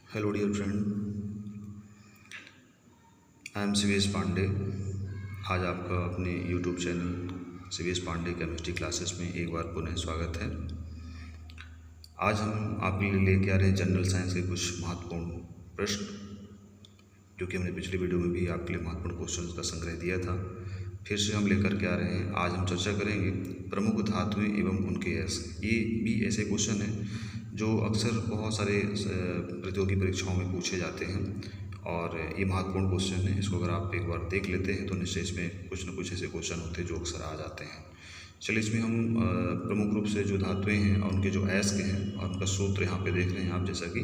Hello dear friend, I am Shivesh Pandey. आज आपका अपने YouTube channel Shivesh Pandey chemistry classes में एक बार पुनः स्वागत है। आज हम आपके लिए लेके आ रहे हैं जनरल साइंस के कुछ महत्वपूर्ण प्रश्न, जो कि हमने पिछले वीडियो में भी आपके लिए महत्वपूर्ण क्वेश्चन का संग्रह दिया था। फिर से हम लेकर के आ रहे हैं। आज हम चर्चा करेंगे प्रमुख धातुएं एवं उनके अयस्क। ये भी ऐसे क्वेश्चन हैं जो अक्सर बहुत सारे प्रतियोगी परीक्षाओं में पूछे जाते हैं और ये महत्वपूर्ण क्वेश्चन है। इसको अगर आप एक बार देख लेते हैं तो निश्चय इसमें कुछ न कुछ ऐसे क्वेश्चन होते हैं जो अक्सर आ जाते हैं। चलिए, इसमें हम प्रमुख रूप से जो धातुएं हैं और उनके जो अयस्क हैं और उनका सूत्र यहाँ पे देख रहे हैं आप, जैसा कि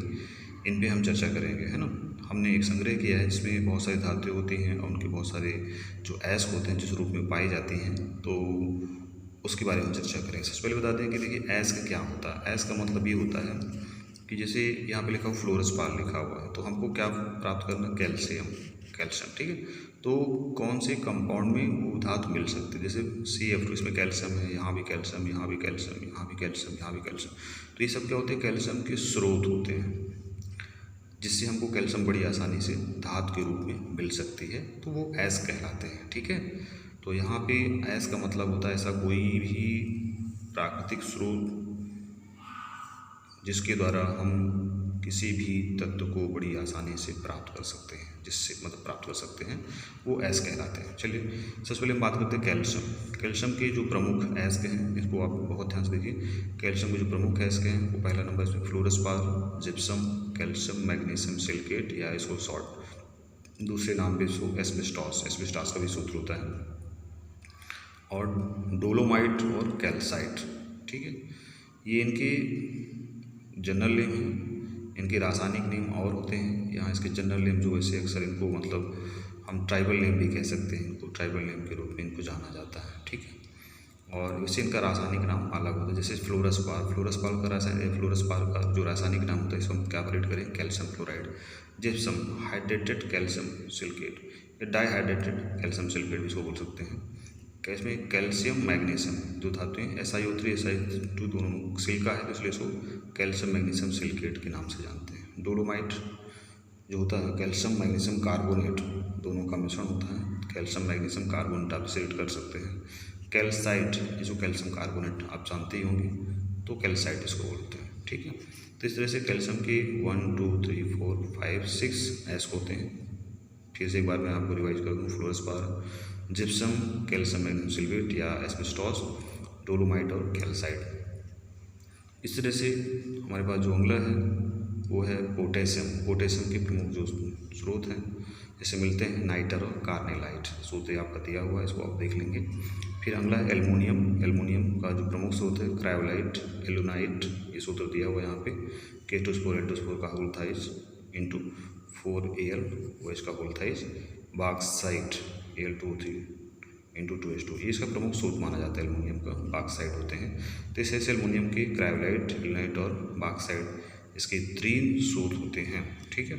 इन पे हम चर्चा करेंगे, है ना। हमने एक संग्रह किया है जिसमें बहुत सारी धातुएं होती हैं और उनके बहुत सारे जो अयस्क होते हैं जिस रूप में पाई जाती हैं, तो उसके बारे में चर्चा करेंगे। सबसे पहले बता दें कि देखिए, अयस्क क्या होता है। अयस्क का मतलब ये होता है कि जैसे यहाँ पे लिखा हुआ फ्लोरोस्पार लिखा हुआ है, तो हमको क्या प्राप्त करना, कैल्शियम। ठीक है। तो कौन से कंपाउंड में वो धातु मिल सकती है, जैसे CF2, इसमें कैल्शियम है, यहाँ भी कैल्शियम, यहाँ भी कैल्शियम, यहाँ भी कैल्शियम, यहाँ भी कैल्शियम। तो ये सब क्या होते हैं, कैल्शियम के स्रोत होते हैं, जिससे हमको कैल्शियम बड़ी आसानी से धातु के रूप में मिल सकती है, तो वो अयस्क कहलाते हैं। ठीक है। तो यहाँ पे अयस्क का मतलब होता है ऐसा कोई भी प्राकृतिक स्रोत जिसके द्वारा हम किसी भी तत्व को बड़ी आसानी से प्राप्त कर सकते हैं, जिससे मतलब प्राप्त कर सकते हैं, वो अयस्क कहलाते हैं। चलिए, सबसे पहले हम बात करते हैं कैल्शियम। कैल्शियम के जो प्रमुख अयस्क हैं, इसको आप बहुत ध्यान से देखिए। कैल्शियम के जो प्रमुख अयस्क हैं, वो पहला नंबर इसमें फ्लोरोस्पार, जिप्सम, कैल्शियम मैग्नीशियम सिलिकेट या इसको सॉल्ट, दूसरे नाम पे इसको एस्बेस्टॉस। एस्बेस्टॉस का भी सूत्र होता है, और डोलोमाइट और कैल्साइट। ठीक है। ये इनके जनरल नेम हैं, इनके रासायनिक नेम और होते हैं। यहाँ इसके जनरल नेम जो वैसे अक्सर इनको मतलब हम ट्राइबल नेम भी कह सकते हैं, इनको ट्राइबल नेम के रूप में इनको जाना जाता है। ठीक है। और वैसे इनका रासायनिक नाम अलग होता है, जैसे फ्लोरोस्पार फ्लोरोस्पार का जो रासायनिक नाम होता है, इसको हम क्या रेट करें, calcium chloride. Gypsum, hydrated calcium silicate या डाईहाइड्रेटेड कैल्शियम सिलिकेट भी इसको बोल सकते हैं। इसमें कैल्शियम मैग्नीशियम जो धातुएं SiO3 SiO2 दोनों सिलिका है, तो इसलिए इसको कैल्शियम मैग्नीशियम सिलिकेट के नाम से जानते हैं। डोलोमाइट जो होता है कैल्शियम मैग्नीशियम कार्बोनेट, दोनों का मिश्रण होता है, कैल्शियम मैग्नीशियम कार्बोनेट आप सिलेक्ट कर सकते हैं। कैल्साइट, जो कैल्शियम कार्बोनेट आप जानते ही होंगे, तो कैल्साइट इसको बोलते हैं। ठीक है। तो इस तरह से कैल्शियम के 1 2 3 4 5 6 अयस्क होते हैं। फिर से एक बार मैं आपको रिवाइज कर दूँ। फ्लोरोस्पार, जिप्सम, कैल्शियम मैग्नीशियम सिल्वेट या एस्बेस्टॉस, डोलोमाइट और कैल्साइट। इस तरह से हमारे पास जो अगला है वो है पोटेशियम। पोटेशियम के प्रमुख जो स्रोत हैं, जैसे मिलते हैं नाइटर और कार्नेलाइट, सूत्र आपका दिया हुआ है, इसको आप देख लेंगे। फिर अगला है एल्युमिनियम। एल्युमिनियम का जो प्रमुख स्रोत है क्रायोलाइट, एलुनाइट, ये सूत्र दिया हुआ है यहाँ पे। K2SO4 का होल थाइज इंटू 4Al, वो इसका whole thighs. Bauxite Al2O3 into 2H2, ये इसका प्रमुख स्रोत माना जाता है एल्युमिनियम का। बॉक्साइट होते हैं। तो इस ऐसे एल्युमिनियम के क्रायोलाइट, एलुनाइट और बॉक्साइट, इसके 3 स्रोत होते हैं। ठीक है।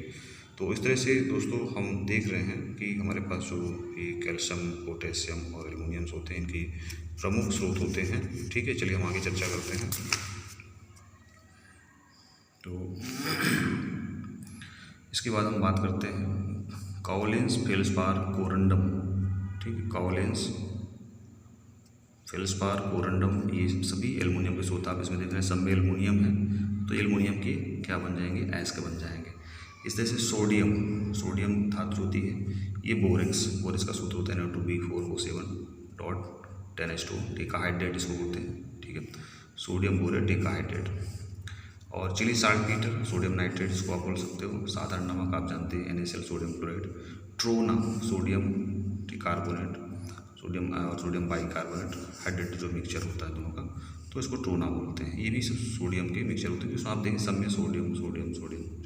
तो इस तरह से दोस्तों हम देख रहे हैं कि हमारे पास जो ये कैल्शियम, पोटेशियम और एल्युमिनियम होते हैं, इनकी प्रमुख स्रोत होते हैं। ठीक है। चलिए हम आगे चर्चा करते हैं। तो इसके बाद हम बात करते हैं काओलिन्स, फेल्सपार, कोरंडम। ठीक है। काओलिन्स, फेल्सपार, कोरंडम, ये सभी एल्युमिनियम के स्रोत आप इसमें देख रहे हैं। सब में एल्युमिनियम है, तो एल्युमिनियम के क्या बन जाएंगे, अयस्क बन जाएंगे। इस तरह से सोडियम धातु होती है, ये बोरेक्स का सूत्र होता है Na2B4O7.10H2, डेकाहाइड्रेट इसको बोलते हैं। ठीक है। Sodium borate decahydrate. और चिली साल्टपीटर, सोडियम नाइट्रेट इसको आप बोल सकते हो। साधारण नमक आप जानते हैं NaCl, sodium chloride. Trona, sodium carbonate, sodium और सोडियम बाइकार्बोनेट, हाइड्रेट जो मिक्सचर होता है दोनों का, तो इसको ट्रोना बोलते हैं। ये भी सब सोडियम के मिक्सचर होते हैं, जिसमें आप देखें सब में सोडियम जो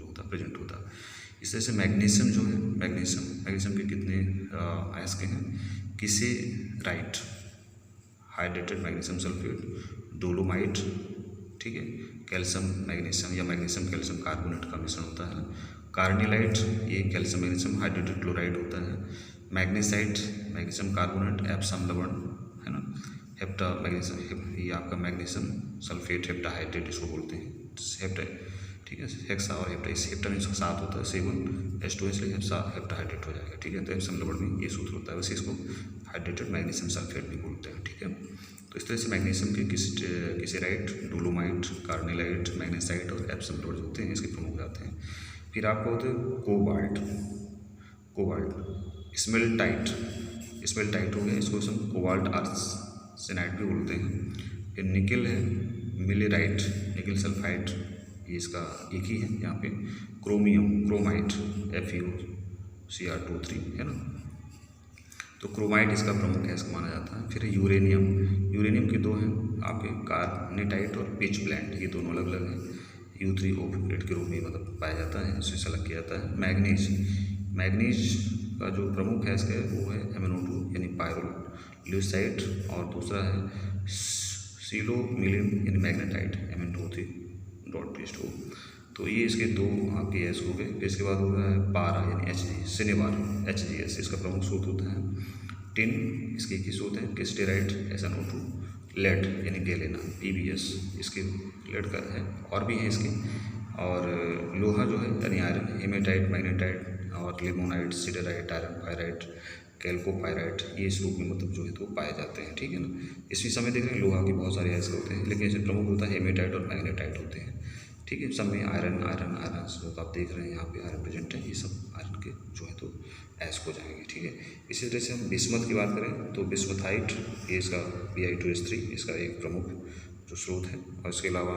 होता है प्रेजेंट होता है। इस तरह से मैग्नीशियम जो है, मैग्नीशियम के कितने अयस्क हैं, किसे right, hydrated magnesium sulphate, dolomite. ठीक है। कैल्शियम मैग्नीशियम या मैग्नीशियम कैल्शियम कार्बोनेट का मिश्रण होता है। कार्निलाइट, ये कैल्शियम मैग्नीशियम हाइड्रेटेड क्लोराइड होता है। मैग्नीसाइट, मैग्नीशियम कार्बोनेट, एप्सम लवण, है ना। हेप्टा मैग्नीशियम, ये आपका मैग्नीशियम सल्फेट, हेप्टाहाइड्रेट इसको बोलते हैं। ठीक है। हेक्सा और हेप्टा, इस हेप्टा में इसका साथ होता है 7H2 इसलिए हेप्टा हाइड्रेट हो जाएगा, ठीक है। तो एप्सम रबड़ में ये सूत्र होता है। वैसे इसको हाइड्रेटेड मैग्नीशियम सल्फेट भी बोलते हैं, ठीक है। तो इस तरह से मैग्नीशियम के किसेराइट, डोलोमाइट, कार्नेलाइट, मैग्नेसाइट और एप्सम रबड़ होते हैं, इसके प्रमुख जाते हैं। फिर आपको होते हैं कोबाल्ट, स्मेल्टाइट हो गया, इसको हम कोबाल्ट आर्सेनाइड भी बोलते हैं। फिर निकल है मिलेराइट, निकल सल्फाइड, ये इसका एक ही है यहाँ पे। क्रोमाइट FeCr2 है ना, तो क्रोमाइट इसका प्रमुख है, इसका माना जाता है। फिर यूरेनियम के दो हैं आपके, कार्नेटाइट और पिच ब्लेंड, ये दोनों अलग अलग हैं। U3O के रूप में मतलब पाया जाता है, इससे सेलेक्ट किया जाता है। मैग्नीज का जो प्रमुख है इसका वो है MnO2 यानी पायरोलुसाइड, और दूसरा है सिलोमिलियम यानी मैग्नेटाइट Mn2O3.2। तो ये इसके दो आपके एस हो गए। फिर इसके बाद हो गया है पारा यानी सिनेबार HGS, इसका प्रमुख स्रोत होता है। टिन, इसके एक ही स्रोत है। क्रिस्टेराइट SnO2, लेड यानी गैलेना PbS, इसके लेड का है, और भी है इसके। और लोहा जो है यानी आयरन, हेमेटाइट, मैग्नेटाइट और लिमोनाइट, सिडराइट, आयरन पायराइट, कैल्कोपायराइट, ये इस रूप में मतलब जो है तो पाए जाते हैं, ठीक है ना। इसी समय देख रहे हैं लोहा के बहुत सारे ऐसे होते हैं, लेकिन इसमें प्रमुख होता है हेमेटाइट और मैग्नेटाइट होते हैं, ठीक है। सब में आयरन जो आप देख रहे हैं यहाँ पे आयरन प्रेजेंट है, ये सब आयरन के जो है तो ऐस हो जाएंगे, ठीक है। इसी तरह से हम बिस्मथ की बात करें तो बिस्मथाइट, ये इसका Bi2S3, इसका एक प्रमुख जो स्रोत है। और इसके अलावा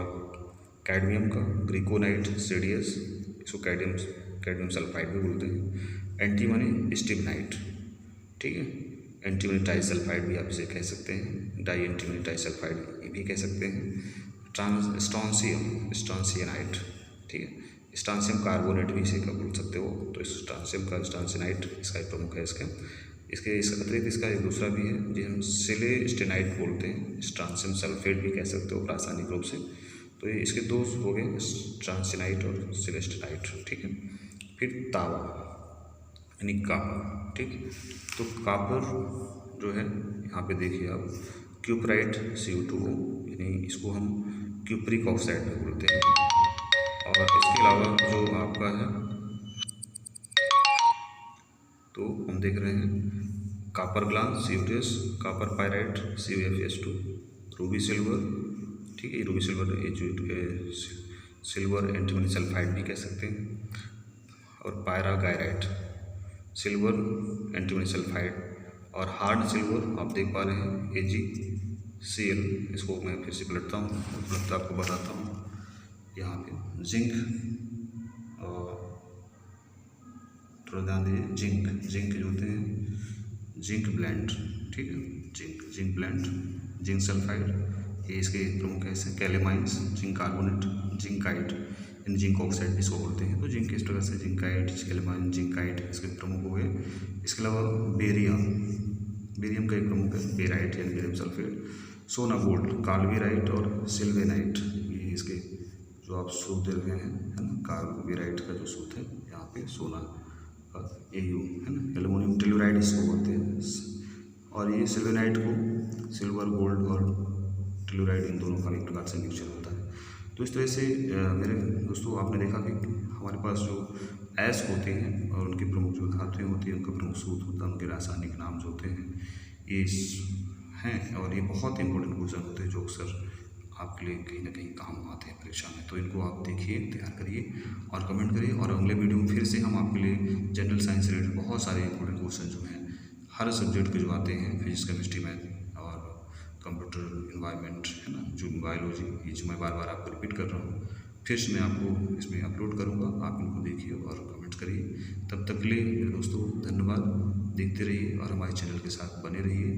कैडमियम का ग्रिकोनाइट सेडियस, इसको कैडमियम सल्फाइड भी बोलते हैं। एंटीमनी स्टिबनाइट, ठीक है। एंटीमनी टाइसल्फाइड भी आप इसे कह सकते हैं, डाई एंटीमनी टाइसल्फाइड ये भी कह सकते हैं। स्ट्रॉन्सियनाइट, ठीक है। स्ट्रॉन्सियम कार्बोनेट भी इसे क्या बोल सकते हो, तो स्ट्रॉन्सियनाइट इसका एक प्रमुख है। इसके अतिरिक्त इसका एक दूसरा भी है जिसे हम सेलेस्टेनाइट बोलते हैं, स्ट्रॉन्सियम सल्फेट भी कह सकते हो रासायनिक रूप से। तो ये इसके दो हो गए, स्ट्रॉन्सियनाइट और सेलेस्टेनाइट, ठीक है। फिर तावा यानी कापर, ठीक। तो कापर जो है यहाँ पे देखिए आप, क्यूपराइट CO2O यानी इसको हम क्यूप्रिक ऑक्साइड भी बोलते हैं। और इसके अलावा जो आपका है तो हम देख रहे हैं copper glass CuTS, copper pyrite CuFeS2, Ruby silver, ठीक है। Ruby silver silver antimony sulphide भी कह सकते हैं। और पायरागायराइट सिल्वर एंटीमनी सल्फाइड, और हार्ड सिल्वर आप देख पा रहे हैं AgCl, इसको मैं फिर से पलटता हूँ, उपलब्धता आपको बताता हूँ। यहाँ पे जिंक, और थोड़ा ध्यान दीजिए, जिंक जो होते हैं, जिंक ब्लेंड, ठीक है। जिंक ब्लेंड, जिंक सल्फाइड, ये इसके प्रमुख ऐसे। कैलेमाइंस, जिंक कार्बोनेट, जिंकाइट यानी जिंक ऑक्साइड इसको बोलते हैं। तो जिंक इस प्रकार से जिंकाइट, कैलेमाइन, जिंकाइट इसके प्रमुख हो गए। इसके अलावा बेरियम का एक प्रमुख है बेराइट यानी बेरियम सल्फेट। सोना गोल्ड, कार्बेराइट और सिल्वेनाइट, ये इसके जो आप सूत्र दे रहे हैं, है ना। कार्बेराइट का जो सूत्र है यहाँ पे सोना का AU, है ना। एल्युमिनियम टेलुराइड इसको बोलते हैं। और ये सिल्वेनाइट को सिल्वर, गोल्ड और टेलुराइड इन दोनों का एक प्रकार से मिक्सचर होता है। तो इस तरह से मेरे दोस्तों आपने देखा कि हमारे पास जो ऐस होते हैं और उनके प्रमुख जो धातुएँ होती हैं, उनका प्रमुख सूत्र होता है, उनके रासायनिक नाम जो होते हैं ये हैं। और ये बहुत इंपॉर्टेंट क्वेश्चन होते हैं जो अक्सर आपके लिए कहीं ना कहीं काम आते हैं परीक्षा में। तो इनको आप देखिए, तैयार करिए और कमेंट करिए। और अगले वीडियो में फिर से हम आपके लिए जनरल साइंस से रिलेटेड बहुत सारे इंपॉर्टेंट क्वेश्चन जो हैं हर सब्जेक्ट के जो आते हैं, फिजिक्स, केमिस्ट्री, मैथ और कंप्यूटर इन्वायरमेंट, है ना, जो बायोलॉजी, ये जो मैं बार बार आपको रिपीट कर रहा हूँ, फिर से मैं आपको इसमें अपलोड करूँगा। आप इनको देखिए और कमेंट करिए। तब तक के लिए मेरे दोस्तों धन्यवाद। देखते रहिए और हमारे चैनल के साथ बने रहिए।